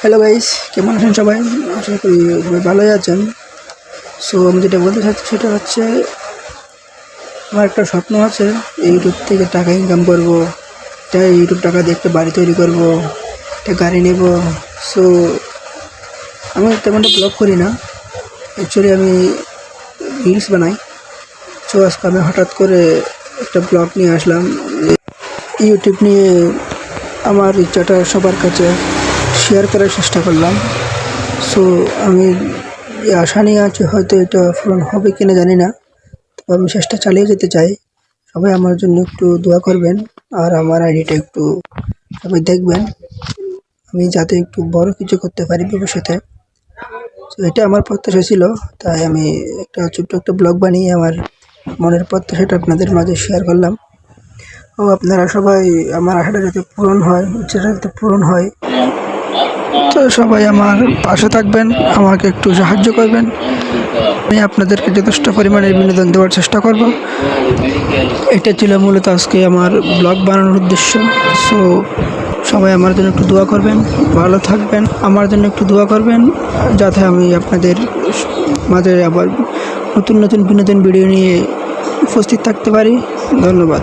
Hello guys, কেমন আছেন সবাই? আশা করি সবাই ভালোই আছেন। সো আমি যেটা বলতে চাচ্ছি সেটা হচ্ছে, আমার একটা স্বপ্ন আছে ইউটিউব থেকে টাকা ইনকাম করব। তাই ইউটিউব টাকা দিয়ে একটা বাড়ি তৈরি করব, একটা গাড়ি নেব। সো আমি তেমনটা ব্লগ করি না, অ্যাকচুয়ালি আমি রিলস বানাই। সো আজকে আমি হঠাৎ করে একটা ব্লগ নিয়ে আসলাম, ইউটিউব নিয়ে আমার ইচ্ছাটা সবার কাছে শেয়ার করার চেষ্টা করলাম। সো আমি আশা নিয়ে আছি, হয়তো এটা পূরণ হবে কিনা জানি না, তবে আমি চেষ্টা চালিয়ে যেতে চাই। সবাই আমার জন্য একটু দোয়া করবেন, আর আমার আইডিটা একটু সবাই দেখবেন, আমি যাতে একটু বড় কিছু করতে পারি ভবিষ্যতে। তো এটা আমার প্রত্যাশা ছিল, তাই আমি একটা ছোট্ট একটা ব্লগ বানিয়ে আমার মনের প্রত্যাশাটা আপনাদের মাঝে শেয়ার করলাম। ও আপনারা সবাই আমার আশাটা যাতে পূরণ হয়, ইচ্ছাটা যাতে পূরণ হয়, তো সবাই আমার পাশে থাকবেন, আমাকে একটু সাহায্য করবেন। আমি আপনাদেরকে যথেষ্ট পরিমাণে বিনোদন দেওয়ার চেষ্টা করব। এটা ছিল মূলত আজকে আমার ব্লগ বানানোর উদ্দেশ্য। সো সবাই আমার জন্য একটু দোয়া করবেন, ভালো থাকবেন, আমার জন্য একটু দোয়া করবেন, যাতে আমি আপনাদের মাঝে আবার নতুন নতুন বিনোদন ভিডিও নিয়ে উপস্থিত থাকতে পারি। ধন্যবাদ।